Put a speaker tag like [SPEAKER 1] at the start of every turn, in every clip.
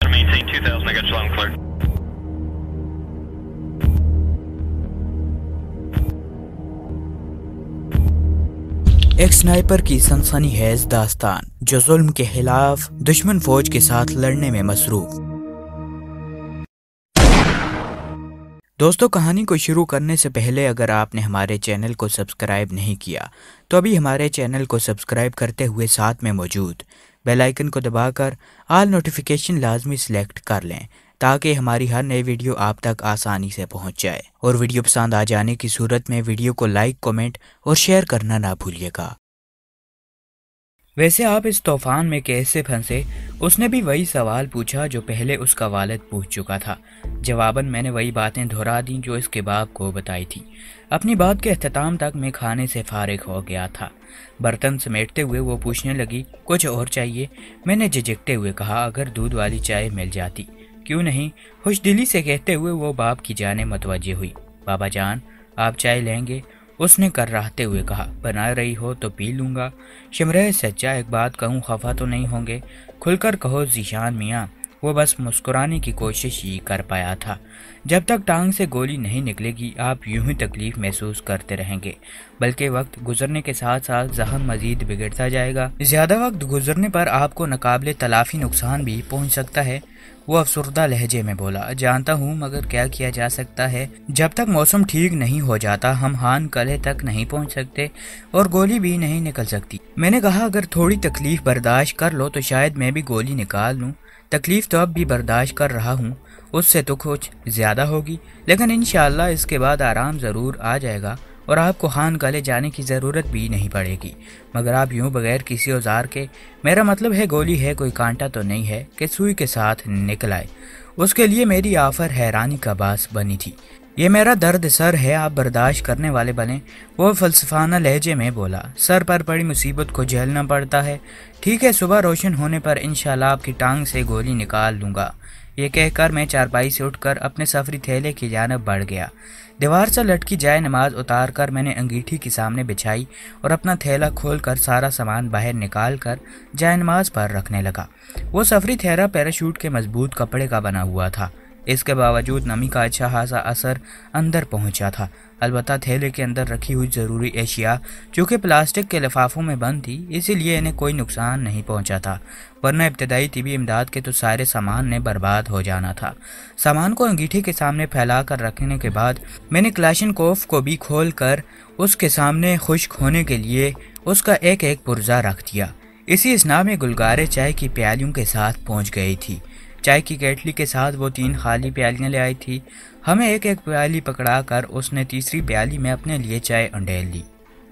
[SPEAKER 1] Maintain 2000, I got you loud and clear.
[SPEAKER 2] ایک sniper کی سنسنیخیز داستان جو ظلم کے خلاف دشمن فوج کے ساتھ لڑنے میں مصروف۔ دوستو، کہانی کو شروع کرنے سے پہلے اگر آپ نے ہمارے چینل کو سبسکرائب نہیں کیا تو ابھی ہمارے چینل کو سبسکرائب کرتے ہوئے ساتھ میں موجود بیل آئیکن کو دبا کر آل نوٹیفیکیشن لازمی سلیکٹ کر لیں تاکہ ہماری ہر نئی ویڈیو آپ تک آسانی سے پہنچ جائے، اور ویڈیو پسند آ جانے کی صورت میں ویڈیو کو لائک، کمنٹ اور شیئر کرنا نہ بھولیے گا۔ ویسے آپ اس طوفان میں کیسے پھنسے؟ اس نے بھی وہی سوال پوچھا جو پہلے اس کا والد پوچھ چکا تھا۔ جواباً میں نے وہی باتیں دہرا دیں جو اس کے باپ کو بتائی تھی۔ اپنی بات کے اختتام تک میں کھانے سے فارغ ہو گیا تھا۔ برتن سمیٹتے ہوئے وہ پوچھنے لگی، کچھ اور چاہیے؟ میں نے جھجکتے ہوئے کہا، اگر دودھ والی چائے مل جاتی۔ کیوں نہیں؟ خوش دلی سے کہتے ہوئے وہ باپ کی جانب متوجہ ہوئی۔ بابا جان، آپ چائے لیں گے؟ اس نے کرراہتے ہوئے کہا، بنا رہی ہو تو پی لوں گا۔ شمریز سچا، ایک بات کہوں، خفا تو نہیں ہوں گے؟ کھل کر کہو ذیشان میاں۔ وہ بس مسکرانے کی کوشش ہی کر پایا تھا۔ جب تک ٹانگ سے گولی نہیں نکلے گی آپ یوں ہی تکلیف محسوس کرتے رہیں گے، بلکہ وقت گزرنے کے ساتھ ساتھ زخم مزید بگڑتا جائے گا۔ زیادہ وقت گزرنے پر آپ کو ناقابل تلافی نقصان بھی پہنچ سکتا ہے۔ وہ افسردہ لہجے میں بولا، جانتا ہوں، مگر کیا کیا جا سکتا ہے؟ جب تک موسم ٹھیک نہیں ہو جاتا ہم ہان قلعے تک نہیں پہنچ سکتے اور گولی بھی نہیں نکل سکتی۔ میں نے کہا، اگر تھوڑی تکلیف برداشت کر لو تو شاید میں بھی گولی نکال لوں۔ تکلیف تو اب بھی برداشت کر رہا ہوں، اس سے تو کچھ زیادہ ہوگی، لیکن انشاءاللہ اس کے بعد آرام ضرور آ جائے گا اور آپ کو خان قلعے جانے کی ضرورت بھی نہیں پڑے گی، مگر آپ یوں بغیر کسی اوزار کے، میرا مطلب ہے گولی ہے، کوئی کانٹا تو نہیں ہے کہ سوئی کے ساتھ نکل آئے۔ اس کے لیے میری آفر حیرانی کا باعث بنی تھی۔ یہ میرا درد سر ہے، آپ برداشت کرنے والے بنیں۔ وہ فلسفانہ لہجے میں بولا، سر پر پڑی مصیبت کو جھیلنا پڑتا ہے۔ ٹھیک ہے، صبح روشن ہونے پر انشاءاللہ آپ کی ٹانگ سے گولی نکال لوں گا۔ یہ کہہ کر میں چارپائی سے اٹھ کر اپنے سفری تھیلے کی جانب بڑھ گیا۔ دیوار سے لٹکی جائے نماز اتار کر میں نے انگیٹھی کے سامنے بچھائی اور اپنا تھیلا کھول کر سارا سامان باہر نکال کر جائے نماز پر رکھنے لگا۔ وہ سفری تھیلا پیراشوٹ کے مضبوط کپڑے کا بنا ہوا تھا، اس کے باوجود نمی کا اچھا خاصا اثر اندر پہنچا تھا۔ البتہ تھیلے کے اندر رکھی ہوئی ضروری اشیاء چونکہ پلاسٹک کے لفافوں میں بند تھی، اسی لیے انہیں کوئی نقصان نہیں پہنچا تھا، ورنہ ابتدائی طبی امداد کے تو سارے سامان نے برباد ہو جانا تھا۔ سامان کو انگیٹھی کے سامنے پھیلا کر رکھنے کے بعد میں نے کلاشنکوف کو بھی کھول کر اس کے سامنے خشک ہونے کے لیے اس کا ایک ایک پرزہ رکھ دیا۔ اسی اثناء میں گلگارے چائے کی پیالیوں کے ساتھ پہنچ گئی تھی۔ چائے کی کیٹلی کے ساتھ وہ 3 خالی پیالیاں لے آئی تھی۔ ہمیں ایک ایک پیالی پکڑا کر اس نے تیسری پیالی میں اپنے لیے چائے انڈیل لی۔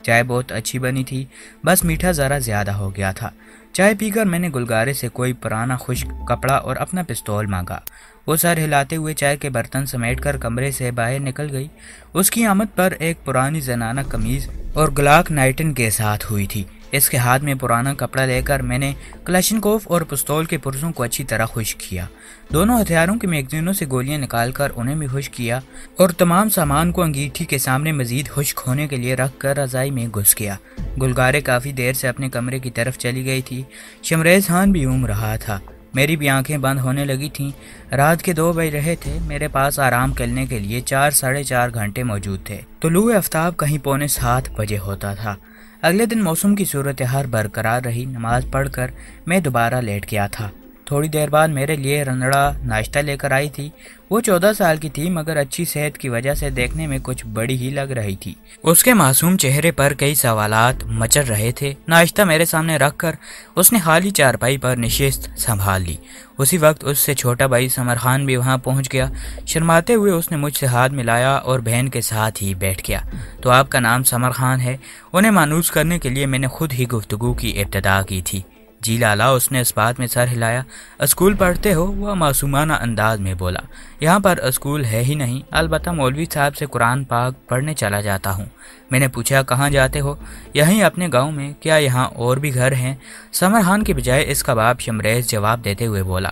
[SPEAKER 2] چائے بہت اچھی بنی تھی، بس میٹھا ذرا زیادہ ہو گیا تھا۔ چائے پی کر میں نے گلگارے سے کوئی پرانا خشک کپڑا اور اپنا پستول مانگا۔ وہ سر ہلاتے ہوئے چائے کے برتن سمیٹ کر کمرے سے باہر نکل گئی۔ اس کی آمد پر ایک پرانی زنانہ قمیض اور گلاک نائٹن کے ساتھ ہوئی تھی۔ اس کے ہاتھ میں پرانا کپڑا لے کر میں نے کلاشنکوف اور پستول کے پرزوں کو اچھی طرح خشک کیا، دونوں ہتھیاروں کے میگزینوں سے گولیاں نکال کر انہیں بھی خشک کیا اور تمام سامان کو انگیٹھی کے سامنے مزید خشک ہونے کے لیے رکھ کر رضائی میں گھس گیا۔ گلگارے کافی دیر سے اپنے کمرے کی طرف چلی گئی تھی۔ شمریز خان بھی اونگ رہا تھا۔ میری بھی آنکھیں بند ہونے لگی تھیں۔ رات کے 2 بج رہے تھے۔ میرے پاس آرام کرنے کے لیے 4 ساڑھے 4 گھنٹے موجود تھے۔ طلوع آفتاب کہیں 6:45 بجے ہوتا تھا۔ اگلے دن موسم کی صورتحال برقرار رہی۔ نماز پڑھ کر میں دوبارہ لیٹ گیا تھا۔ تھوڑی دیر بعد میرے لیے رنڑا ناشتہ لے کر آئی تھی۔ وہ 14 سال کی تھی، مگر اچھی صحت کی وجہ سے دیکھنے میں کچھ بڑی ہی لگ رہی تھی۔ اس کے معصوم چہرے پر کئی سوالات مچر رہے تھے۔ ناشتہ میرے سامنے رکھ کر اس نے خالی چارپائی پر نشست سنبھال لی۔ اسی وقت اس سے چھوٹا بھائی سمر خان بھی وہاں پہنچ گیا۔ شرماتے ہوئے اس نے مجھ سے ہاتھ ملایا اور بہن کے ساتھ ہی بیٹھ گیا۔ تو آپ کا نام سمر خان ہے؟ انہیں مانوس کرنے کے لیے میں نے خود ہی گفتگو کی ابتدا کی تھی۔ جی لالا، اس نے اس بات میں سر ہلایا۔ اسکول پڑھتے ہو؟ وہ معصومانہ انداز میں بولا۔ یہاں پر اسکول ہے ہی نہیں، البتہ مولوی صاحب سے قرآن پاک پڑھنے چلا جاتا ہوں۔ میں نے پوچھا، کہاں جاتے ہو؟ یہیں اپنے گاؤں میں۔ کیا یہاں اور بھی گھر ہیں؟ سمر خان کے بجائے اس کا باپ شمریز جواب دیتے ہوئے بولا۔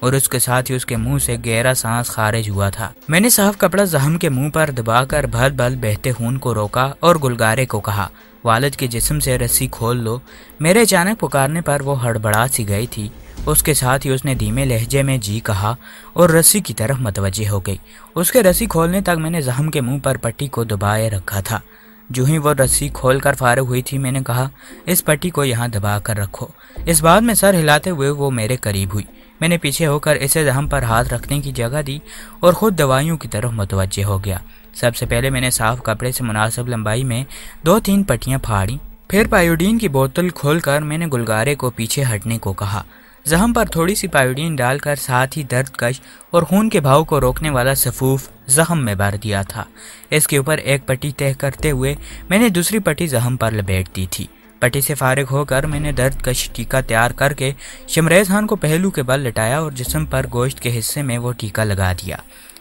[SPEAKER 2] اور اس کے ساتھ ہی اس کے منہ سے گہرا سانس خارج ہوا تھا۔ میں نے صاف کپڑا زخم کے منہ پر دبا کر بھل بھل بہتے خون کو روکا اور گلگارے کو کہا، والد کے جسم سے رسی کھول لو۔ میرے اچانک پکارنے پر وہ ہڑبڑا سی گئی تھی۔ اس کے ساتھ ہی اس نے دھیمے لہجے میں جی کہا اور رسی کی طرف متوجہ ہو گئی۔ اس کے رسی کھولنے تک میں نے زخم کے منہ پر پٹی کو دبائے رکھا تھا۔ جو ہی وہ رسی کھول کر فارغ ہوئی تھی، میں نے کہا، اس پٹی کو یہاں دبا کر رکھو۔ اس بات میں سر ہلاتے ہوئے وہ میرے قریب ہوئی۔ میں نے پیچھے ہو کر اسے زخم پر ہاتھ رکھنے کی جگہ دی اور خود دوائیوں کی طرف متوجہ ہو گیا۔ سب سے پہلے میں نے صاف کپڑے سے مناسب لمبائی میں 2-3 پٹیاں پھاڑی۔ پھر پائیوڈین کی بوتل کھول کر میں نے گلگارے کو پیچھے ہٹنے کو کہا۔ زخم پر تھوڑی سی پائیوڈین ڈال کر ساتھ ہی درد کش اور خون کے بہاؤ کو روکنے والا سفوف زخم میں بھر دیا تھا۔ اس کے اوپر ایک پٹی طے کرتے ہوئے میں نے دوسری پٹی زخم پر لپیٹ دی تھی۔ پٹی سے فارغ ہو کر میں نے درد کش ٹیکا تیار کر کے شمریز خان کو پہلو کے بل لٹایا اور جسم پر گوشت کے حصے میں وہ ٹیکا لگا دیا۔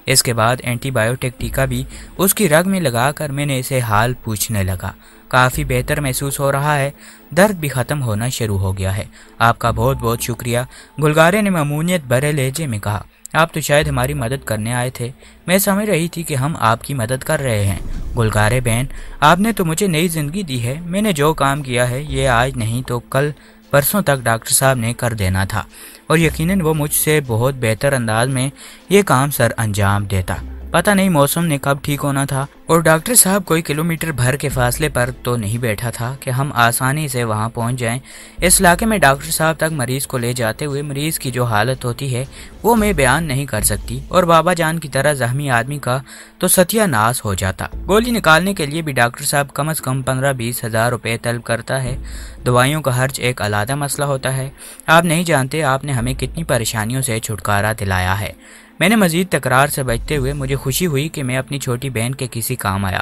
[SPEAKER 2] اس کے بعد اینٹی بایوٹک ٹیکا بھی اس کی رگ میں لگا کر میں نے اسے حال پوچھنے لگا۔ کافی بہتر محسوس ہو رہا ہے، درد بھی ختم ہونا شروع ہو گیا ہے۔ آپ کا بہت بہت شکریہ، گلگارے نے ممنونیت بھرے لہجے میں کہا۔ آپ تو شاید ہماری مدد کرنے آئے تھے، میں سمجھ رہی تھی کہ ہم آپ کی مدد کر رہے ہیں۔ گلگارے بہن، آپ نے تو مجھے نئی زندگی دی ہے۔ میں نے جو کام کیا ہے یہ آج نہیں تو کل پرسوں تک ڈاکٹر صاحب نے کر دینا تھا، اور یقیناً وہ مجھ سے بہت بہتر انداز میں یہ کام سر انجام دیتا۔ پتہ نہیں موسم نے کب ٹھیک ہونا تھا، اور ڈاکٹر صاحب کوئی کلومیٹر بھر کے فاصلے پر تو نہیں بیٹھا تھا کہ ہم آسانی سے وہاں پہنچ جائیں۔ اس علاقے میں ڈاکٹر صاحب تک مریض کو لے جاتے ہوئے مریض کی جو حالت ہوتی ہے وہ میں بیان نہیں کر سکتی، اور بابا جان کی طرح زخمی آدمی کا تو ستیہ ناس ہو جاتا۔ گولی نکالنے کے لیے بھی ڈاکٹر صاحب کم از کم 15-20 ہزار روپے طلب کرتا ہے۔ دوائیوں کا خرچ ایک علیحدہ مسئلہ ہوتا ہے۔ آپ نہیں جانتے آپ نے ہمیں کتنی پریشانیوں سے چھٹکارا دلایا ہے۔ میں نے مزید تکرار سے بچتے ہوئے، مجھے خوشی ہوئی کہ میں اپنی چھوٹی بہن کے کسی کام آیا،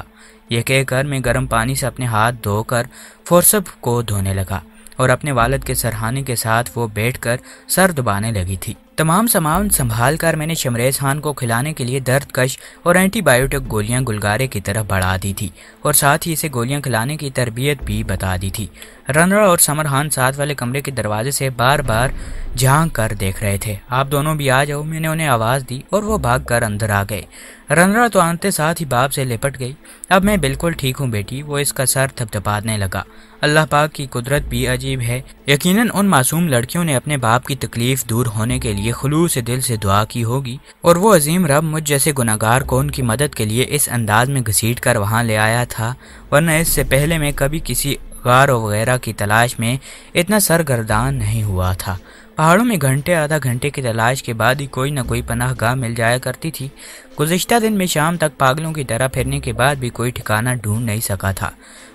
[SPEAKER 2] یہ کہہ کر میں گرم پانی سے اپنے ہاتھ دھو کر فورسپ کو دھونے لگا، اور اپنے والد کے سرہانے کے ساتھ وہ بیٹھ کر سر دبانے لگی تھی۔ تمام سامان سنبھال کر میں نے شمریز خان کو کھلانے کے لیے درد کش اور اینٹی بایوٹک گولیاں گلگارے کی طرف بڑھا دی تھی، اور ساتھ ہی اسے گولیاں کھلانے کی تربیت بھی بتا دی تھی۔ رنرا اور سمر خان ساتھ والے کمرے کے دروازے سے بار بار جھانک کر دیکھ رہے تھے۔ آپ دونوں بھی آ جاؤ، میں نے انہیں آواز دی اور وہ بھاگ کر اندر آ گئے۔ رنرا تو آنتے ساتھ ہی باپ سے لپٹ گئی۔ اب میں بالکل ٹھیک ہوں بیٹی، وہ اس کا سر تھپتھپانے لگا۔ اللہ پاک کی قدرت بھی عجیب ہے، یقیناً ان معصوم لڑکیوں نے اپنے باپ کی تکلیف دور ہونے کے لیے خلوص دل سے دعا کی ہوگی، اور وہ عظیم رب مجھ جیسے گناہگار کو ان کی مدد کے لیے اس انداز میں گھسیٹ کر وہاں لے آیا تھا، ورنہ اس سے پہلے میں کبھی کسی غار وغیرہ کی تلاش میں اتنا سرگردان نہیں ہوا تھا۔ پہاڑوں میں گھنٹے آدھا گھنٹے کی تلاش کے بعد ہی کوئی نہ کوئی پناہ گاہ مل جایا کرتی تھی۔ گزشتہ دن میں شام تک پاگلوں کی طرح پھرنے کے بعد بھی کوئی ٹھکانہ ڈھونڈ نہیں سکا تھا۔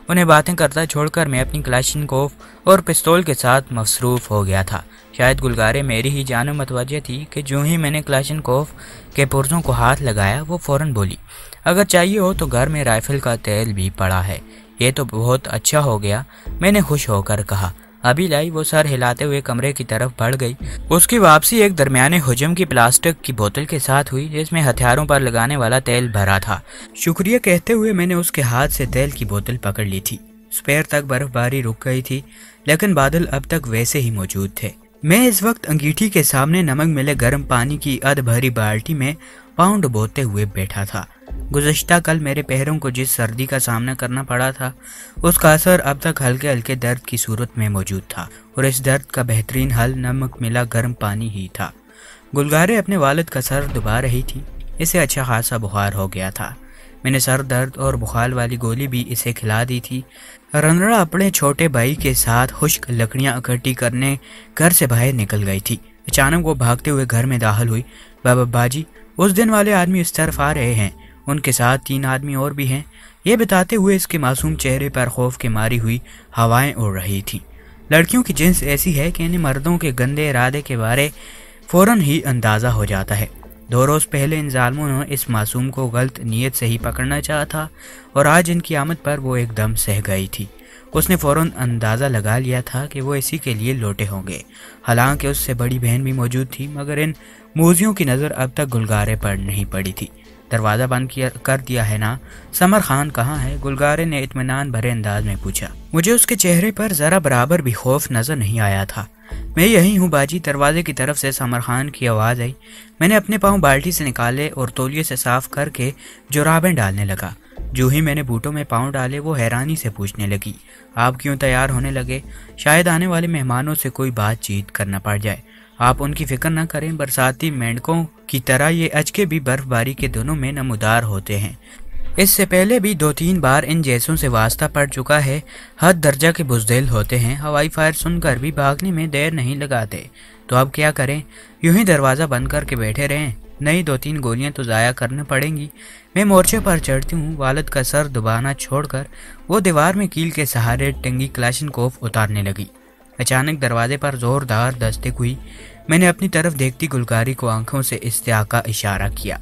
[SPEAKER 2] انہیں باتیں کرتا چھوڑ کر میں اپنی کلاشنکوف اور پستول کے ساتھ مصروف ہو گیا تھا۔ شاید گلگارے میری ہی جانب متوجہ تھی کہ جو ہی میں نے کلاشنکوف کے پرزوں کو ہاتھ لگایا، وہ فوراً بولی، اگر چاہیے ہو تو گھر میں رائفل کا تیل بھی پڑا ہے۔ یہ تو بہت اچھا ہو گیا، میں نے خوش ہو کر کہا۔ ابھی لائی، وہ سر ہلاتے ہوئے کمرے کی طرف بڑھ گئی۔ اس کی واپسی ایک درمیانے حجم کی پلاسٹک کی بوتل کے ساتھ ہوئی جس میں ہتھیاروں پر لگانے والا تیل بھرا تھا۔ شکریہ کہتے ہوئے میں نے اس کے ہاتھ سے تیل کی بوتل پکڑ لی تھی۔ سپیر تک برف باری رک گئی تھی، لیکن بادل اب تک ویسے ہی موجود تھے۔ میں اس وقت انگیٹھی کے سامنے نمک ملے گرم پانی کی ادھ بھری بالٹی میں پاؤں ڈبوتے ہوئے بیٹھا تھا۔ گزشتہ کل میرے پیروں کو جس سردی کا سامنا کرنا پڑا تھا، اس کا اثر اب تک ہلکے ہلکے درد کی صورت میں موجود تھا، اور اس درد کا بہترین حل نمک ملا گرم پانی ہی تھا۔ گلگارے اپنے والد کا سر دبا رہی تھی، اسے اچھا خاصا بخار ہو گیا تھا۔ میں نے سر درد اور بخار والی گولی بھی اسے کھلا دی تھی۔ رنرا اپنے چھوٹے بھائی کے ساتھ خشک لکڑیاں اکٹھی کرنے گھر سے باہر نکل گئی تھی۔ اچانک وہ بھاگتے ہوئے گھر میں داخل ہوئی۔ بابا جی، اس دن والے آدمی اس طرف آ رہے ہیں، ان کے ساتھ 3 آدمی اور بھی ہیں، یہ بتاتے ہوئے اس کے معصوم چہرے پر خوف کے ماری ہوئی ہوائیں اڑ رہی تھیں۔ لڑکیوں کی جنس ایسی ہے کہ انہیں مردوں کے گندے ارادے کے بارے فوراً ہی اندازہ ہو جاتا ہے۔ 2 روز پہلے ان ظالموں نے اس معصوم کو غلط نیت سے ہی پکڑنا چاہا تھا، اور آج ان کی آمد پر وہ ایک دم سہ گئی تھی۔ اس نے فوراً اندازہ لگا لیا تھا کہ وہ اسی کے لیے لوٹے ہوں گے۔ حالانکہ اس سے بڑی بہن بھی موجود تھی، مگر ان موذیوں کی نظر اب تک گلگارے پر نہیں پڑی تھی۔ دروازہ بند کر دیا ہے نا؟ سمر خان کہاں ہے؟ گلگارے نے اطمینان بھرے انداز میں پوچھا۔ مجھے اس کے چہرے پر ذرا برابر بھی خوف نظر نہیں آیا تھا۔ میں یہی ہوں باجی، دروازے کی طرف سے سمر خان کی آواز آئی۔ میں نے اپنے پاؤں بالٹی سے نکالے اور تولیے سے صاف کر کے جرابیں ڈالنے لگا۔ جو ہی میں نے بوٹوں میں پاؤں ڈالے وہ حیرانی سے پوچھنے لگی، آپ کیوں تیار ہونے لگے؟ شاید آنے والے مہمانوں سے کوئی بات چیت کرنا پڑ جائے۔ آپ ان کی فکر نہ کریں، برساتی مینڈکوں کی طرح یہ اچکے بھی برف باری کے دنوں میں نمودار ہوتے ہیں۔ اس سے پہلے بھی 2-3 بار ان جیسوں سے واسطہ پڑ چکا ہے، حد درجہ کے بزدل ہوتے ہیں، ہوائی فائر سن کر بھی بھاگنے میں دیر نہیں لگاتے۔ تو اب کیا کریں؟ یوں ہی دروازہ بند کر کے بیٹھے رہیں؟ نہیں، 2-3 گولیاں تو ضائع کرنا پڑیں گی۔ میں مورچے پر چڑھتی ہوں۔ والد کا سر دبانا چھوڑ کر وہ دیوار میں کیل کے سہارے ٹنگی کلاشنکوف اتارنے لگی۔ اچانک دروازے پر زوردار دستک ہوئی۔ میں نے اپنی طرف دیکھتی گلگاری کو آنکھوں سے استیاء کا اشارہ کیا۔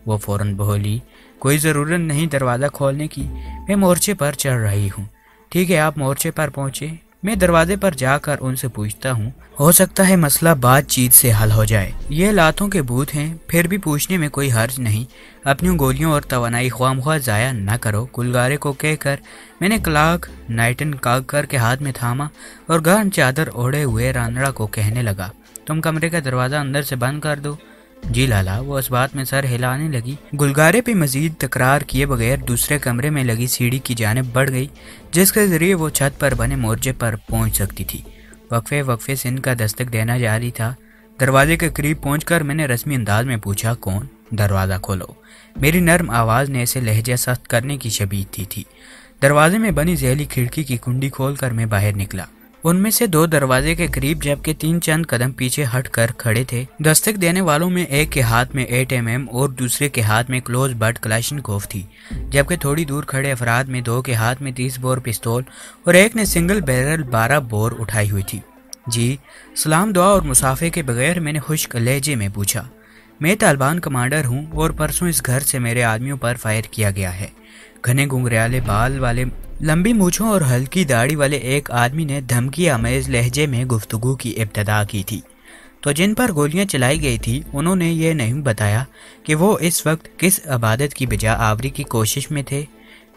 [SPEAKER 2] وہ فوراً بولی، کوئی ضرورت نہیں دروازہ کھولنے کی، میں مورچے پر چڑھ رہی ہوں۔ ٹھیک ہے، آپ مورچے پر پہنچے، میں دروازے پر جا کر ان سے پوچھتا ہوں، ہو سکتا ہے مسئلہ بات چیت سے حل ہو جائے۔ یہ لاتوں کے بوت ہیں، پھر بھی پوچھنے میں کوئی حرج نہیں۔ اپنی گولیوں اور توانائی خواہ مخواہ ضائع نہ کرو، گلگارے کو کہہ کر میں نے کلاک نائٹن کاغ کر کے ہاتھ میں تھاما اور گرم چادر اوڑھے ہوئے رانڑا کو کہنے لگا، تم کمرے کا دروازہ اندر سے بند کر دو۔ جی لالا، وہ اس بات میں سر ہلانے لگی۔ گلگارے پہ مزید تکرار کیے بغیر دوسرے کمرے میں لگی سیڑھی کی جانب بڑھ گئی، جس کے ذریعے وہ چھت پر بنے مورچے پر پہنچ سکتی تھی۔ وقفے سے ان کا دستک دینا جاری تھا۔ دروازے کے قریب پہنچ کر میں نے رسمی انداز میں پوچھا، کون؟ دروازہ کھولو۔ میری نرم آواز نے اسے لہجہ سخت کرنے کی شبیہ تھی۔ دروازے میں بنی ذیلی کھڑکی کی کنڈی کھول کر میں باہر نکلا۔ ان میں سے 2 دروازے کے قریب جبکہ 3 چند قدم پیچھے ہٹ کر کھڑے تھے۔ دستک دینے والوں میں ایک کے ہاتھ میں 8mm اور دوسرے کے ہاتھ میں کلوز بٹ کلاشنکوف تھی، جبکہ تھوڑی دور کھڑے افراد میں 2 کے ہاتھ میں 30 بور پستول اور ایک نے سنگل بیرل 12 بور اٹھائی ہوئی تھی۔ جی، سلام دعا اور مسافے کے بغیر میں نے خشک لہجے میں پوچھا، میں طالبان کمانڈر ہوں اور پرسوں اس گھر سے میرے آدمیوں پر فائر کیا گیا ہے۔ گھنے گھنگریالے بال والے، لمبی مونچھوں اور ہلکی داڑھی والے ایک آدمی نے دھمکی آمیز لہجے میں گفتگو کی ابتدا کی تھی۔ تو جن پر گولیاں چلائی گئی تھی انہوں نے یہ نہیں بتایا کہ وہ اس وقت کس عبادت کی بجا آوری کی کوشش میں تھے؟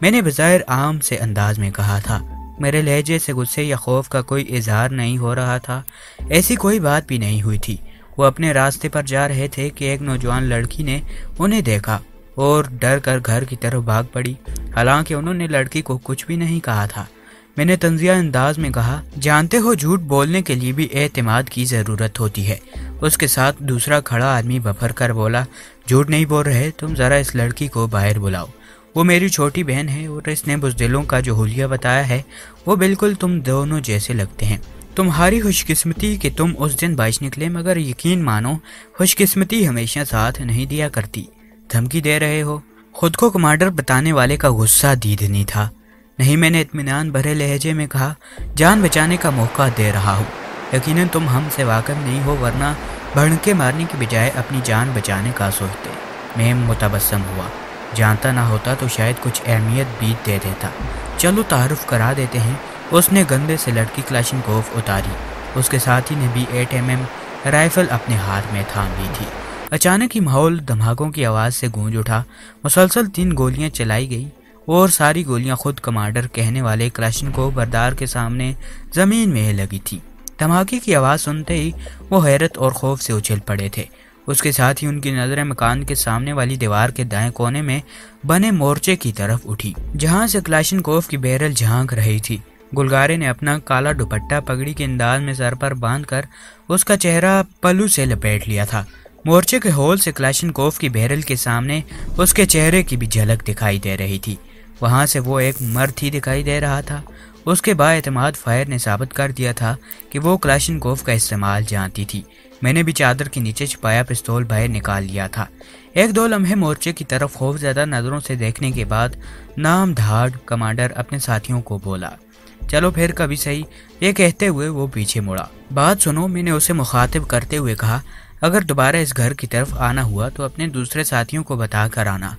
[SPEAKER 2] میں نے بظاہر عام سے انداز میں کہا تھا۔ میرے لہجے سے غصے یا خوف کا کوئی اظہار نہیں ہو رہا تھا، ایسی کوئی بات بھی نہیں ہوئی تھی۔ وہ اپنے راستے پر جا رہے تھے کہ ایک نوجوان لڑکی نے انہیں دیکھا اور ڈر کر گھر کی طرف بھاگ پڑی، حالانکہ انہوں نے لڑکی کو کچھ بھی نہیں کہا تھا۔ میں نے طنزیہ انداز میں کہا، جانتے ہو جھوٹ بولنے کے لیے بھی اعتماد کی ضرورت ہوتی ہے۔ اس کے ساتھ دوسرا کھڑا آدمی بفر کر بولا، جھوٹ نہیں بول رہے، تم ذرا اس لڑکی کو باہر بلاؤ، وہ میری چھوٹی بہن ہے اور اس نے بزدلوں کا جو حلیہ بتایا ہے وہ بالکل تم دونوں جیسے لگتے ہیں۔ تمہاری خوش قسمتی کہ تم اس دن باعث نکلے، مگر یقین مانو خوش قسمتی ہمیشہ ساتھ نہیں دیا کرتی۔ دھمکی دے رہے ہو؟ خود کو کمانڈر بتانے والے کا غصہ دیدنی تھا۔ نہیں، میں نے اطمینان بھرے لہجے میں کہا، جان بچانے کا موقع دے رہا ہوں۔ یقیناً تم ہم سے واقف نہیں ہو، ورنہ بھڑکے مارنے کی بجائے اپنی جان بچانے کا سوچتے۔ میں متبسم ہوا، جانتا نہ ہوتا تو شاید کچھ اہمیت بھی دے دیتا۔ چلو تعارف کرا دیتے ہیں۔ اس نے گندے سے لڑکی کلاشنکوف اتاری۔ اس کے ساتھی نے بھی 8mm رائفل اپنے ہاتھ میں تھام لی تھی۔ اچانک ہی ماحول دھماکوں کی آواز سے گونج اٹھا۔ مسلسل 3 گولیاں چلائی گئی اور ساری گولیاں خود کمانڈر کہنے والے کلاشنکوف بردار کے سامنے زمین میں لگی تھی۔ دھماکے کی آواز سنتے ہی وہ حیرت اور خوف سے اچھل پڑے تھے۔ اس کے ساتھ ہی ان کی نظریں مکان کے سامنے والی دیوار کے دائیں کونے میں بنے مورچے کی طرف اٹھی، جہاں سے کلاشنکوف کی بیرل جھانک رہی تھی۔ گلگارے نے اپنا کالا دوپٹہ پگڑی کے انداز میں سر پر باندھ کر اس کا چہرہ پلو سے لپیٹ لیا تھا۔ مورچے کے ہول سے کلاشنکوف کی بیرل کے سامنے اس کے چہرے کی بھی جھلک دکھائی دے رہی تھی۔ وہاں سے وہ ایک مرد ہی دکھائی دے رہا تھا۔ اس کے بااعتماد فائر نے ثابت کر دیا تھا کہ وہ کلاشنکوف کا استعمال جانتی تھی۔ میں نے بھی چادر کے نیچے چھپایا پستول باہر نکال لیا تھا۔ 1-2 لمحے مورچے کی طرف خوف زدہ نظروں سے دیکھنے کے بعد نام دھاڑ کمانڈر اپنے ساتھیوں کو بولا، چلو پھر کبھی صحیح۔ یہ کہتے ہوئے وہ پیچھے مڑا۔ بات سنو، میں نے اسے مخاطب کرتے ہوئے کہا، اگر دوبارہ اس گھر کی طرف آنا ہوا تو اپنے دوسرے ساتھیوں کو بتا کر آنا،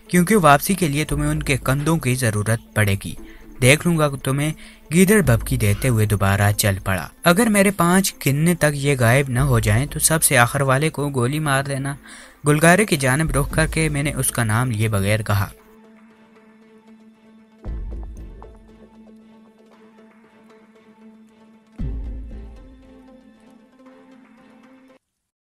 [SPEAKER 2] کیونکہ واپسی کے لیے تمہیں ان کے کندھوں کی ضرورت پڑے گی۔ دیکھ لوں گا تمہیں گیدڑ بھبکی دیتے ہوئے دوبارہ چل پڑا۔ اگر میرے 5 گننے تک یہ غائب نہ ہو جائیں تو سب سے آخر والے کو گولی مار دینا۔ گلگارے کی جانب رخ کر کے میں نے اس کا نام لیے بغیر کہا،